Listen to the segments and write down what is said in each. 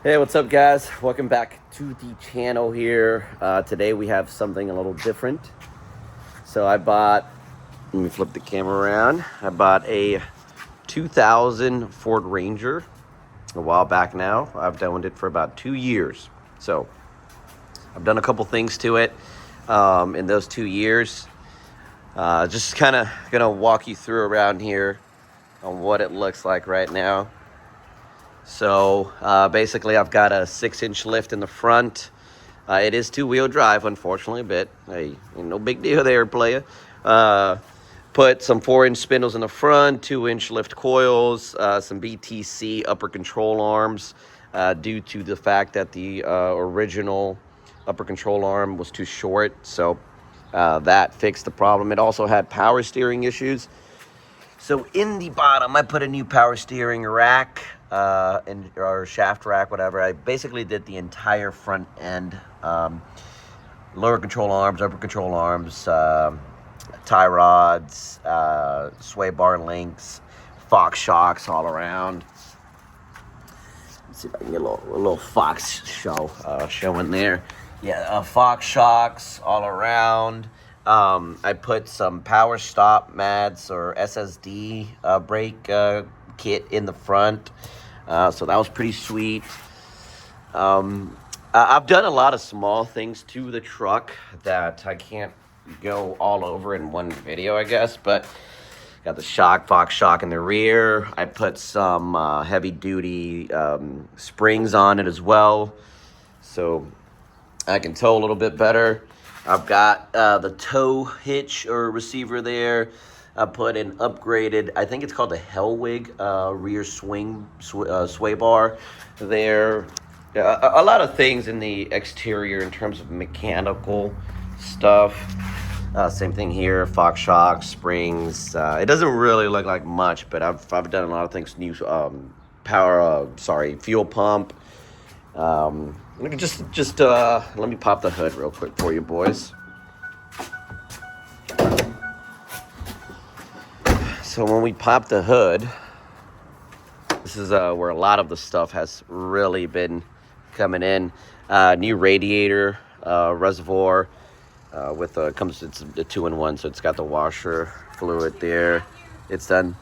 Hey, what's up, guys? Welcome back to the channel here. Today we have something a little different. So let me flip the camera around. I bought a 2000 Ford Ranger a while back now. I've owned it for about 2 years. So I've done a couple things to it in those 2 years. Just kind of gonna walk you through around here on what it looks like right now. So basically I've got a 6-inch lift in the front. It is two-wheel drive, unfortunately, but hey, ain't no big deal there, playa. Put some 4-inch spindles in the front, 2-inch lift coils, some BTC upper control arms, due to the fact that the original upper control arm was too short. So that fixed the problem. It also had power steering issues. So in the bottom, I put a new power steering rack, or shaft rack, whatever. I basically did the entire front end, lower control arms, upper control arms, tie rods, sway bar links, Fox shocks all around. Let's see if I can get a little Fox showing there. Yeah, Fox shocks all around. I put some power stop mats or SSD brake kit in the front, so that was pretty sweet. I've done a lot of small things to the truck that I can't go all over in one video, I guess, but got the Fox shock in the rear. I put some heavy duty springs on it as well, so I can tow a little bit better. I've got the tow hitch or receiver there. I put an upgraded, I think it's called the Hellwig rear sway bar there. A lot of things in the exterior in terms of mechanical stuff. Same thing here, Fox shocks, springs. It doesn't really look like much, but I've done a lot of things. New fuel pump. Let me pop the hood real quick for you boys. So when we pop the hood, this is where a lot of the stuff has really been coming in. New radiator reservoir with it's a 2-in-1, so it's got the washer fluid there. It's done.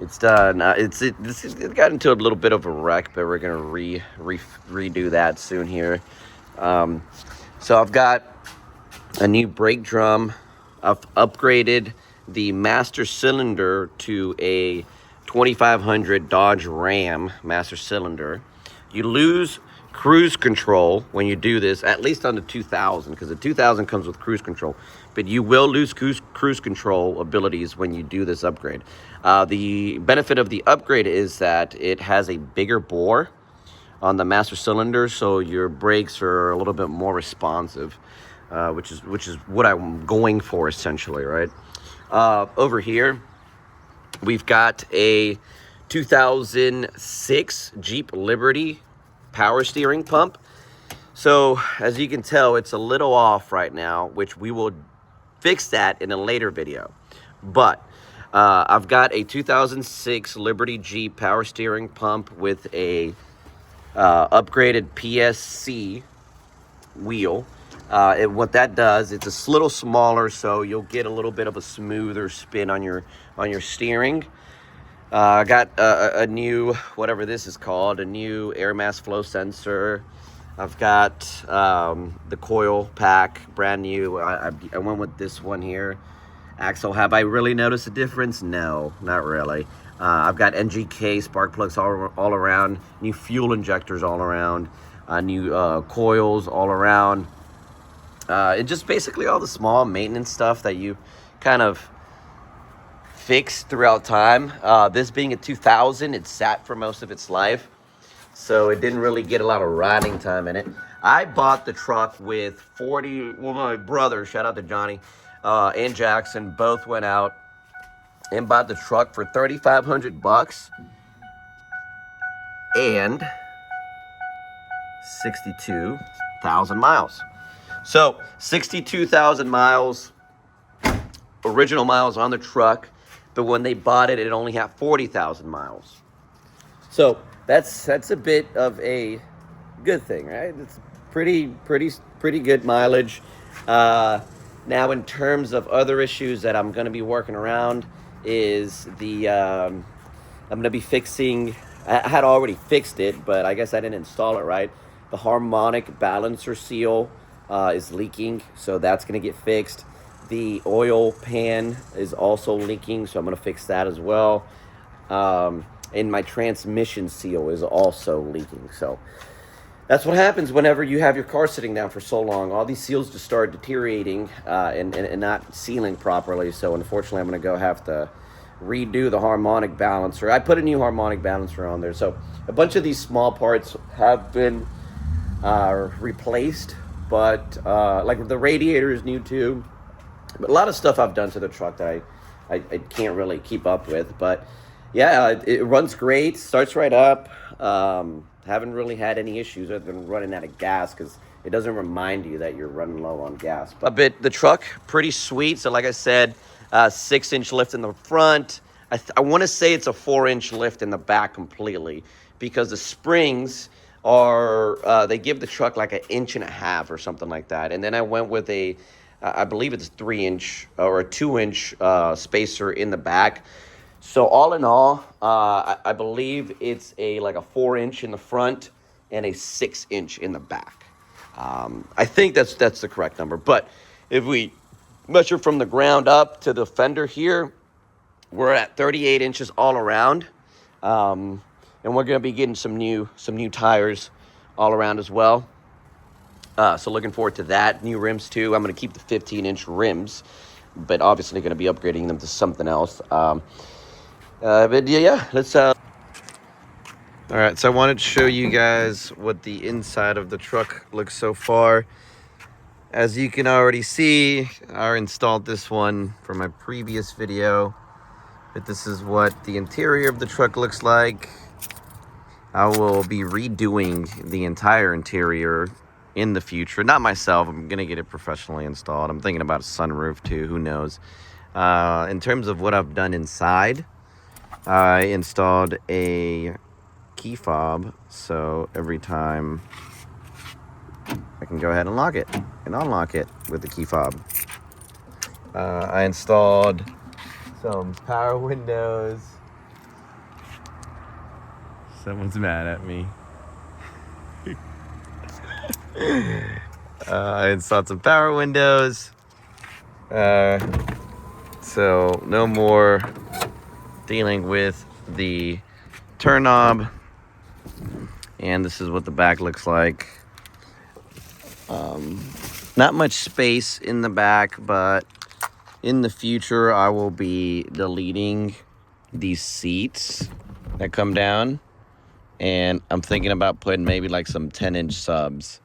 It's done. It got into a little bit of a wreck, but we're gonna redo that soon here. So I've got a new brake drum. I've upgraded the master cylinder to a 2500 Dodge Ram master cylinder. You lose cruise control when you do this, at least on the 2000, because the 2000 comes with cruise control, but you will lose cruise control abilities when you do this upgrade. The benefit of the upgrade is that it has a bigger bore on the master cylinder, so your brakes are a little bit more responsive, which is what I'm going for essentially, right? Over here, we've got a 2006 Jeep Liberty power steering pump. So as you can tell, it's a little off right now, which we will fix that in a later video. But I've got a 2006 Liberty Jeep power steering pump with a upgraded PSC wheel. What that does, it's a little smaller, so you'll get a little bit of a smoother spin on your steering. I got a new, whatever this is called, a new air mass flow sensor. I've got the coil pack, brand new. I went with this one here. Axle, have I really noticed a difference? No, not really. I've got NGK spark plugs all around, new fuel injectors all around, new coils all around. It just basically all the small maintenance stuff that you kind of fix throughout time. This being a 2000, it sat for most of its life, so it didn't really get a lot of riding time in it. I bought the truck with my brother, shout out to Johnny, and Jackson, both went out and bought the truck for $3,500 and 62,000 miles. So 62,000 miles, original miles on the truck, but when they bought it, it only had 40,000 miles. So that's a bit of a good thing, right? It's pretty good mileage. Now, in terms of other issues that I'm going to be working around, is the I'm going to be fixing. I had already fixed it, but I guess I didn't install it right. The harmonic balancer seal is leaking, so that's going to get fixed. The oil pan is also leaking, so I'm going to fix that as well. And my transmission seal is also leaking. So that's what happens whenever you have your car sitting down for so long. All these seals just start deteriorating and not sealing properly. So unfortunately, I'm going to have to redo the harmonic balancer. I put a new harmonic balancer on there. So a bunch of these small parts have been replaced, but like the radiator is new too. But a lot of stuff I've done to the truck that I can't really keep up with. But yeah, it runs great, starts right up. Haven't really had any issues other than running out of gas, because it doesn't remind you that you're running low on gas. But the truck, pretty sweet. So like I said, 6-inch lift in the front. I want to say it's a 4-inch lift in the back completely, because the springs are, they give the truck like 1.5 inches or something like that. And then I went with I believe it's 3-inch or a 2-inch spacer in the back. So all in all, I believe it's like a 4-inch in the front and a 6-inch in the back. I think that's the correct number. But if we measure from the ground up to the fender here, we're at 38 inches all around. And we're going to be getting some new tires all around as well. So looking forward to that. New rims too. I'm going to keep the 15-inch rims, but obviously going to be upgrading them to something else. But yeah, let's all right, so I wanted to show you guys what the inside of the truck looks so far. As you can already see, I installed this one for my previous video, but this is what the interior of the truck looks like. I will be redoing the entire interior in the future. Not myself, I'm gonna get it professionally installed. I'm thinking about a sunroof too, who knows. In terms of what I've done inside, I installed a key fob, so every time I can go ahead and lock it and unlock it with the key fob. I installed some power windows. Someone's mad at me. I installed some power windows. So no more dealing with the turn knob. And this is what the back looks like. Not much space in the back, but in the future I will be deleting these seats that come down, and I'm thinking about putting maybe like some 10-inch subs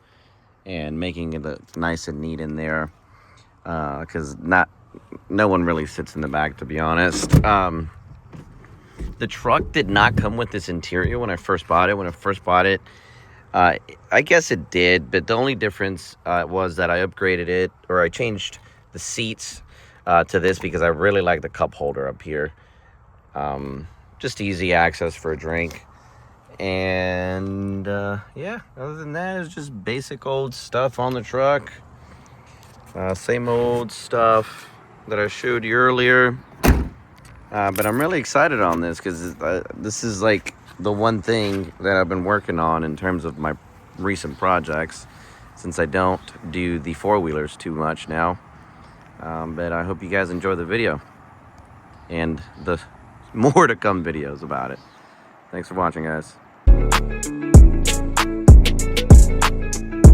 and making it look nice and neat in there, because no one really sits in the back, to be honest. The truck did not come with this interior when I first bought it. I guess it did, but the only difference was that I upgraded it, or I changed the seats to this, because I really like the cup holder up here. Just easy access for a drink. And yeah, other than that, it's just basic old stuff on the truck. Same old stuff that I showed you earlier. But I'm really excited on this, because this is like the one thing that I've been working on in terms of my recent projects, since I don't do the four-wheelers too much now. But I hope you guys enjoy the video and the more to come videos about it. Thanks for watching, guys.